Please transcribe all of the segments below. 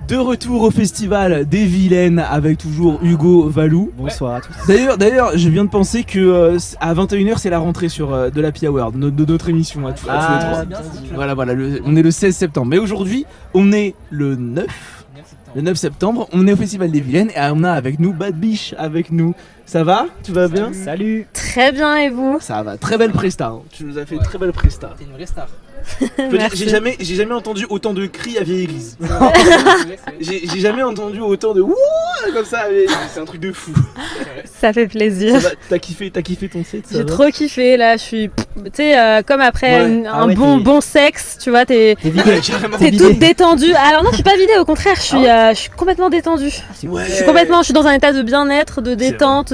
De retour au festival des Vilaines avec toujours Hugo Valou. Bonsoir à tous. D'ailleurs, je viens de penser que à 21h c'est la rentrée sur de l'Happy Hour, de notre émission à tous les trois. Voilà, on est le 16 septembre. Mais aujourd'hui, on est le 9 septembre, on est au festival des Vilaines et on a avec nous Bad Biche avec nous. Ça va? Tu vas bien? Salut. Très bien, et vous? Ça va, très belle presta. Hein. Tu nous as fait une très belle presta. T'es une vraie star. J'ai jamais entendu autant de cris à vieille église. J'ai jamais entendu autant de wouh comme ça. C'est un truc de fou. Ça fait plaisir. T'as kiffé ton set? J'ai trop kiffé là. Je suis, tu sais, comme après un bon sexe, tu vois, t'es toute détendue. Alors non, je suis pas vidée, au contraire, je suis complètement détendue. Je suis dans un état de bien-être, de détente,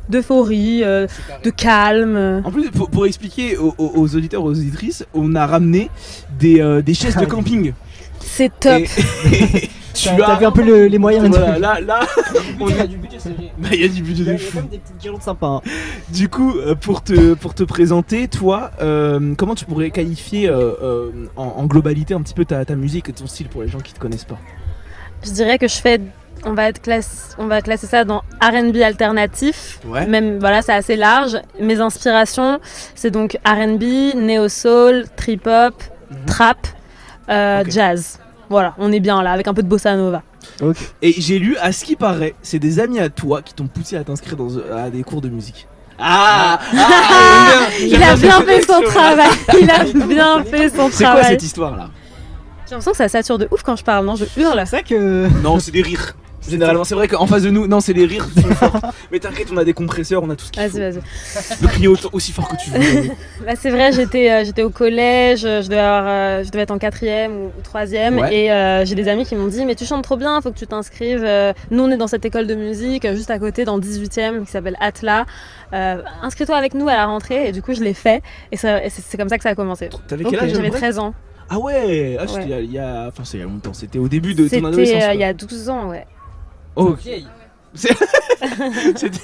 d'euphorie, de calme. En plus, pour expliquer aux auditeurs, aux auditrices, on a ramené des chaises de camping. C'est top. T'as vu un peu les moyens. Voilà, là, Il y a du budget, c'est vrai. Il y a du budget de Il y a fou. quand même des petites guirlandes sympas. Hein. Du coup, pour te présenter, toi, comment tu pourrais qualifier en globalité un petit peu ta musique et ton style pour les gens qui te connaissent pas? Je dirais que je fais. On va classer ça dans R&B alternatif. Ouais. Même voilà, c'est assez large. Mes inspirations, c'est donc R&B, néo-soul, trip-hop, trap, jazz. Voilà, on est bien là avec un peu de bossa nova. Okay. Et j'ai lu, à ce qui paraît, c'est des amis à toi qui t'ont poussé à t'inscrire à des cours de musique. Il a bien fait son travail. C'est quoi cette histoire là? J'ai l'impression que ça sature de ouf quand je parle, non? Je hurle. C'est ça que. Non, c'est des rires. Généralement, c'est vrai qu'en face de nous, non, c'est les rires qui sont forts. Mais t'inquiète, on a des compresseurs, on a tout ce qu'il faut. Vas-y. Tu peux crier aussi fort que tu veux. Bah, c'est vrai, j'étais au collège, je devais être en 4e ou 3e, et j'ai des amis qui m'ont dit mais tu chantes trop bien, faut que tu t'inscrives. Nous on est dans cette école de musique juste à côté, dans le 18e, qui s'appelle Atla. Inscris-toi avec nous à la rentrée, et du coup je l'ai fait, et c'est comme ça que ça a commencé. T'avais quel âge? J'avais 13 ans. Ah ouais, c'était il y a longtemps, c'était au début de ton adolescence. C'était il y a 12 ans, ouais. Oh, ok. C'était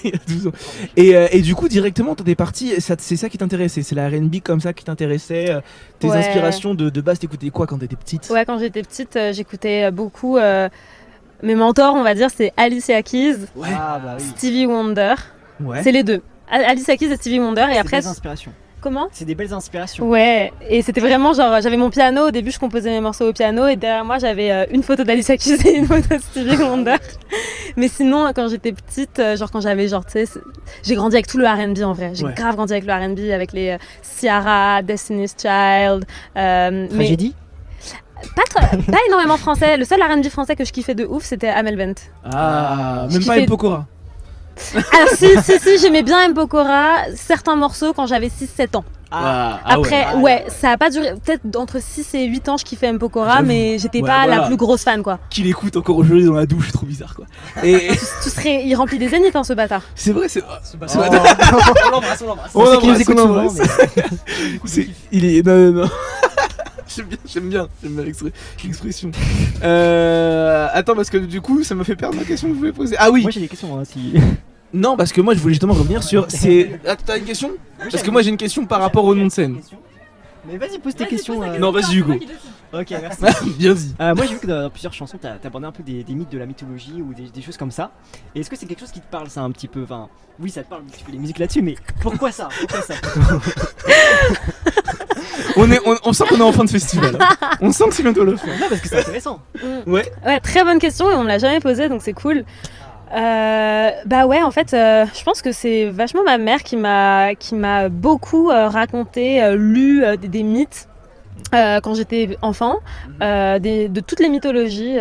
il y a 12 ans. Et du coup, directement, t'es parti, c'est ça qui t'intéressait, c'est la R&B comme ça qui t'intéressait, tes inspirations de base, t'écoutais quoi quand t'étais petite? Ouais, quand j'étais petite, j'écoutais beaucoup, mes mentors, on va dire, c'est Alicia Keys, Stevie Wonder, c'est les deux. Alicia Keys et Stevie Wonder, et après... Des inspirations. Comment? C'est des belles inspirations. Ouais, et c'était vraiment genre, j'avais mon piano, au début je composais mes morceaux au piano, et derrière moi j'avais une photo d'Alicia Keys et une photo de Stevie Wonder. Mais sinon, quand j'étais petite, quand j'avais tu sais, j'ai grandi avec tout le R&B en vrai. J'ai grave grandi avec le R&B, avec les Ciara, Destiny's Child. Tragédie? Pas énormément français. Le seul R&B français que je kiffais de ouf, c'était Amel Bent. Ah, même pas Mpokora. Alors si, j'aimais bien Mpokora, certains morceaux quand j'avais 6-7 ans. Après, ça a pas duré, peut-être entre 6 et 8 ans je kiffais Mpokora, mais j'étais pas la plus grosse fan quoi. Qui l'écoute encore aujourd'hui dans la douche, trop bizarre quoi. Et il remplit des zéniths ce bâtard. C'est vrai, On l'embrasse. On sait qu'il nous écoute souvent. Il est... Non. J'aime bien l'expression. Attends, parce que du coup, ça m'a fait perdre ma question que je voulais poser. Ah oui. Moi j'ai des questions si... Non, parce que moi je voulais justement revenir sur... T'as une question? Parce que moi j'ai une question par rapport au nom de scène. Mais vas-y, pose tes questions. Non, vas-y Hugo. Ok, merci. Bien dit. Moi j'ai vu que dans plusieurs chansons t'as abordé un peu des mythes de la mythologie ou des choses comme ça. Et est-ce que c'est quelque chose qui te parle ça un petit peu? Enfin, oui ça te parle, tu fais des musiques là-dessus, mais pourquoi ça? On sent qu'on est en fin de festival. On sent que c'est bientôt le fin. Non, parce que c'est intéressant. Ouais, très bonne question, et on me l'a jamais posée, donc c'est cool. Bah ouais, en fait, je pense que c'est vachement ma mère qui m'a beaucoup raconté, lu des mythes. Quand j'étais enfant, de toutes les mythologies,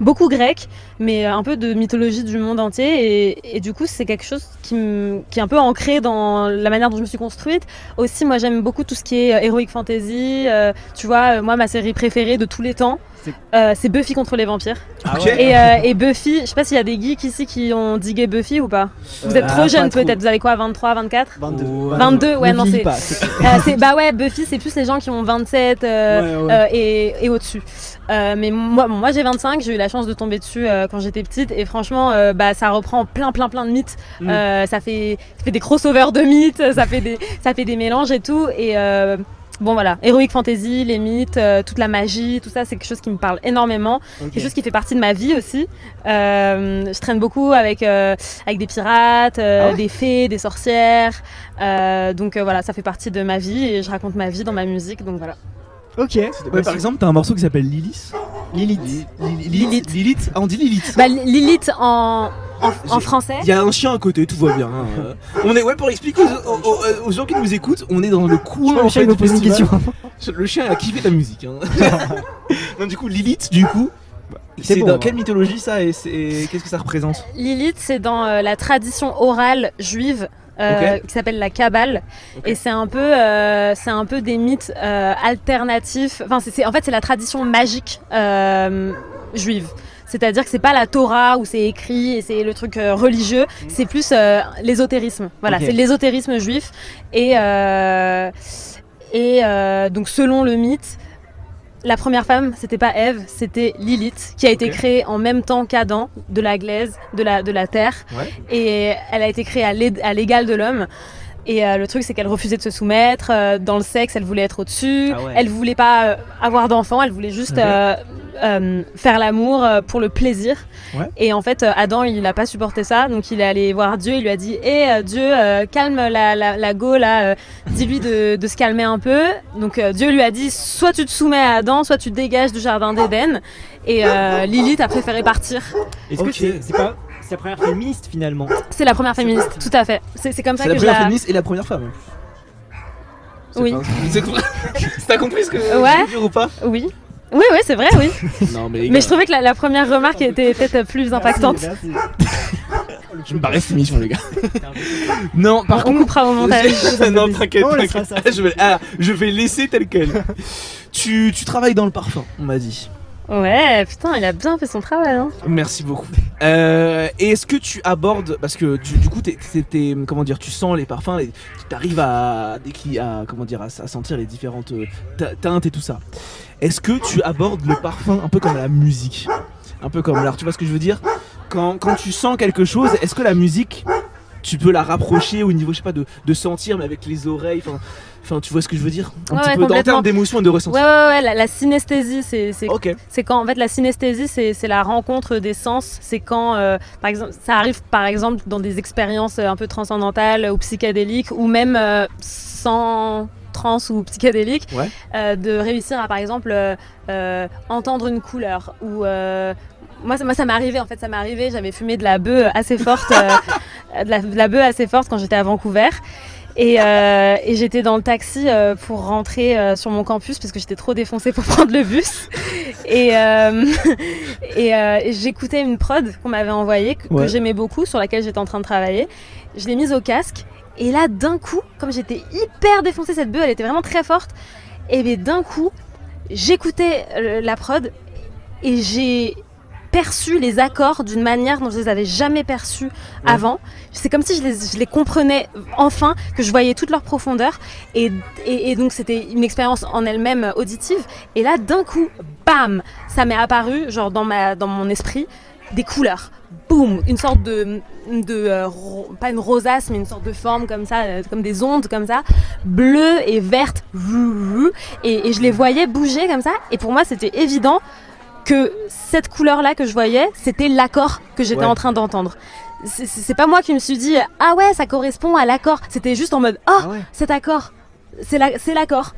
beaucoup grecques, mais un peu de mythologie du monde entier, et du coup c'est quelque chose qui est un peu ancré dans la manière dont je me suis construite. Aussi moi j'aime beaucoup tout ce qui est heroic fantasy, tu vois, moi ma série préférée de tous les temps, c'est Buffy contre les vampires. Et Buffy, je sais pas s'il y a des geeks ici qui ont digué Buffy ou pas. Vous êtes trop jeunes peut-être, vous avez quoi, 23, 24? 22, ouais, non bah ouais, Buffy c'est plus les gens qui ont 27 et au-dessus. Mais moi j'ai 25, j'ai eu la chance de tomber dessus quand j'étais petite, et franchement ça reprend plein de mythes. Ça fait des crossovers de mythes, ça fait des mélanges et tout, Bon voilà, Heroic Fantasy, les mythes, toute la magie, tout ça c'est quelque chose qui me parle énormément, quelque chose qui fait partie de ma vie aussi. Je traîne beaucoup avec des pirates, des fées, des sorcières, donc voilà, ça fait partie de ma vie et je raconte ma vie dans ma musique, donc voilà. Ok. Ouais, par exemple, t'as un morceau qui s'appelle Lilith. Lilith. Lilith. Ah, on dit Lilith. Bah, Lilith en français. Il y a un chien à côté, tout va bien. On est, pour expliquer aux gens qui nous écoutent, on est dans le coin en fait, me du pose une festival. question. Le chien a kiffé ta musique. Non, du coup, Lilith, c'est bon, dans hein. quelle mythologie ça et qu'est-ce que ça représente? Lilith, c'est dans la tradition orale juive. Qui s'appelle la Kabbale, et c'est un peu des mythes alternatifs. Enfin, en fait, c'est la tradition magique juive. C'est-à-dire que c'est pas la Torah où c'est écrit et c'est le truc religieux, c'est plus l'ésotérisme. Voilà, c'est l'ésotérisme juif. Et donc, selon le mythe, la première femme, c'était pas Ève, c'était Lilith, qui a été créée en même temps qu'Adam, de la glaise, de la terre. Ouais. Et elle a été créée à l'égal de l'homme. Et le truc, c'est qu'elle refusait de se soumettre. Dans le sexe, elle voulait être au-dessus. Ah ouais. Elle voulait pas avoir d'enfants, elle voulait juste faire l'amour pour le plaisir. Ouais. Et en fait, Adam, il n'a pas supporté ça. Donc, il est allé voir Dieu. Il lui a dit Dieu, calme la go, là. Dis-lui de se calmer un peu. Donc, Dieu lui a dit soit tu te soumets à Adam, soit tu te dégages du jardin d'Éden. Et Lilith a préféré partir. Est-ce que c'est pas... C'est la première féministe finalement. C'est la première féministe, tout à fait. C'est comme ça que c'est la première féministe et la première femme. Oui. T'as compris ce que je veux dire ou pas? Oui. Oui, c'est vrai, oui. Non, mais je trouvais que la première remarque était peut-être plus impactante. Merci. Je me barre cette émission, les gars. Non, par contre. On coupera au montage. Non, t'inquiète. Je vais laisser tel quel. Tu travailles dans le parfum, on m'a dit. Ouais, putain, il a bien fait son travail. Hein. Merci beaucoup. Et est-ce que tu abordes, parce que du coup, comment dire, tu sens les parfums, tu arrives à sentir les différentes teintes et tout ça. Est-ce que tu abordes le parfum un peu comme la musique, un peu comme, alors tu vois ce que je veux dire, quand tu sens quelque chose, est-ce que la musique, tu peux la rapprocher au niveau, je sais pas, de sentir, mais avec les oreilles, enfin, tu vois ce que je veux dire, un petit peu en termes d'émotion et de ressenti. Ouais, la synesthésie, c'est quand, en fait, la synesthésie, c'est la rencontre des sens. C'est quand, par exemple, ça arrive, par exemple, dans des expériences un peu transcendantales ou psychédéliques, ou même sans trans ou psychédélique, de réussir à, par exemple, entendre une couleur ou moi ça m'est arrivé, en fait, j'avais fumé de la bœuf assez forte, de la bœuf assez forte quand j'étais à Vancouver. Et j'étais dans le taxi pour rentrer sur mon campus parce que j'étais trop défoncée pour prendre le bus. Et j'écoutais une prod qu'on m'avait envoyée, que j'aimais beaucoup, sur laquelle j'étais en train de travailler. Je l'ai mise au casque. Et là, d'un coup, comme j'étais hyper défoncée, cette bœuf, elle était vraiment très forte. Et bien d'un coup, j'écoutais la prod et j'ai perçu les accords d'une manière dont je les avais jamais perçus avant. C'est comme si je les comprenais enfin, que je voyais toute leur profondeur. Et donc c'était une expérience en elle-même auditive. Et là, d'un coup, bam, ça m'est apparu, genre dans mon esprit, des couleurs. Boum, une sorte de pas une rosace, mais une sorte de forme comme ça, comme des ondes comme ça, bleues et vertes. Et je les voyais bouger comme ça. Et pour moi, c'était évident que cette couleur-là que je voyais, c'était l'accord que j'étais en train d'entendre. C'est pas moi qui me suis dit « Ah ouais, ça correspond à l'accord ». C'était juste en mode « Ah, cet accord, c'est l'accord,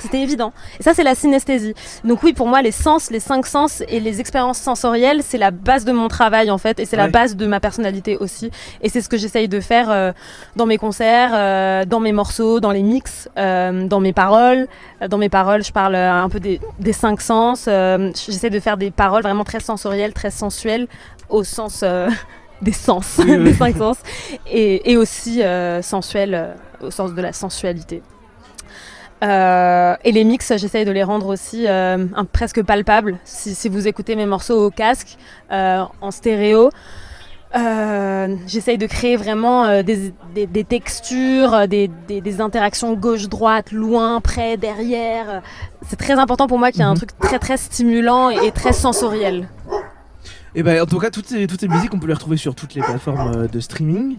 c'était évident ». Et ça, c'est la synesthésie. Donc oui, pour moi, les sens, les 5 sens et les expériences sensorielles, c'est la base de mon travail, en fait, et c'est la base de ma personnalité aussi. Et c'est ce que j'essaye de faire dans mes concerts, dans mes morceaux, dans les mix, dans mes paroles. Dans mes paroles, je parle un peu des 5 sens. J'essaie de faire des paroles vraiment très sensorielles, très sensuelles, au sens des sens, des 5 sens, et aussi sensuelles, au sens de la sensualité. Et les mix, j'essaye de les rendre aussi presque palpables. Si vous écoutez mes morceaux au casque, en stéréo, j'essaye de créer vraiment des textures, des interactions gauche-droite, loin, près, derrière. C'est très important pour moi qu'il y ait un truc très très stimulant et très sensoriel. Et ben en tout cas, toutes ces musiques, on peut les retrouver sur toutes les plateformes de streaming.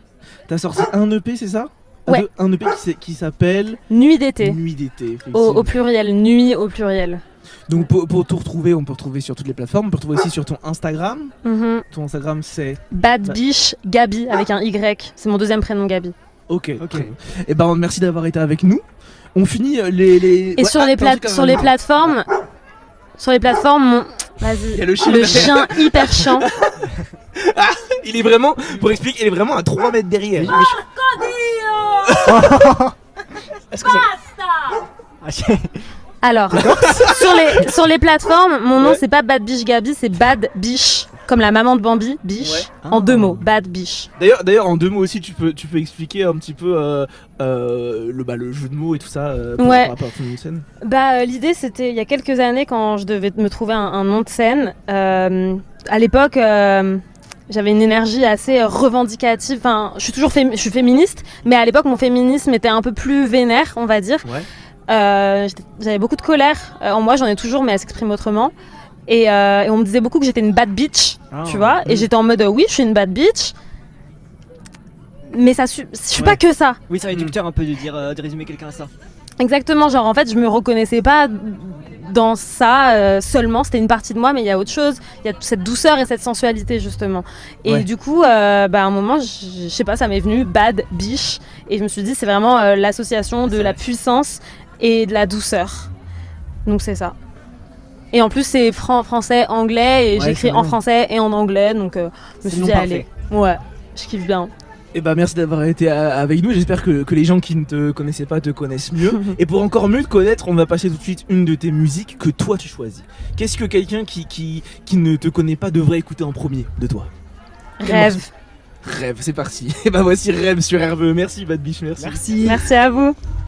T'as sorti un EP, c'est ça ? Ouais. Un EP qui s'appelle Nuit d'été. Nuit d'été. Au effectivement. pluriel, nuit au pluriel. Donc pour te retrouver, on peut retrouver sur toutes les plateformes. On peut retrouver aussi sur ton Instagram. Mhm. Ton Instagram c'est. Bad Biche Gabi avec un Y. C'est mon deuxième prénom Gabi. Ok. Et ben merci d'avoir été avec nous. On finit les. Et sur, les sur les plateformes. Sur les plateformes, Il y a vas-y. le chien. Le chien hyper chiant. Il est vraiment, pour expliquer, il est vraiment à 3 mètres derrière. Est-ce que ça... Alors, sur les plateformes, mon nom c'est pas Bad Biche Gabi, c'est Bad Biche. Comme la maman de Bambi, Biche. Ouais. En 2 mots, Bad Biche. D'ailleurs, en 2 mots aussi, tu peux expliquer un petit peu le jeu de mots et tout ça Ouais. par rapport à ton nom de scène. L'idée c'était il y a quelques années quand je devais me trouver un nom de scène. À l'époque, j'avais une énergie assez revendicative. Enfin, je suis féministe, mais à l'époque mon féminisme était un peu plus vénère, on va dire. Ouais. J'avais beaucoup de colère en moi, j'en ai toujours, mais elle s'exprime autrement. Et on me disait beaucoup que j'étais une bad bitch, tu vois. Et j'étais en mode oui, je suis une bad bitch. Mais je suis pas que ça. Oui, c'est réducteur un peu de résumer quelqu'un à ça. Exactement, genre en fait je me reconnaissais pas dans ça seulement, c'était une partie de moi, mais il y a autre chose, il y a cette douceur et cette sensualité justement. Et du coup, à un moment, je sais pas, ça m'est venu Bad Biche, et je me suis dit c'est vraiment l'association de la puissance et de la douceur. Donc c'est ça. Et en plus c'est français, anglais, et j'écris en français et en anglais, donc je me suis dit allez, ouais, je kiffe bien. Et bah merci d'avoir été avec nous, j'espère que les gens qui ne te connaissaient pas te connaissent mieux. Et pour encore mieux te connaître, on va passer tout de suite une de tes musiques que toi tu choisis. Qu'est-ce que quelqu'un qui ne te connaît pas devrait écouter en premier de toi? Rêve. Rêve, c'est parti. Et bah voici Rêve sur RVE. Merci Bad Biche, merci. Merci à vous.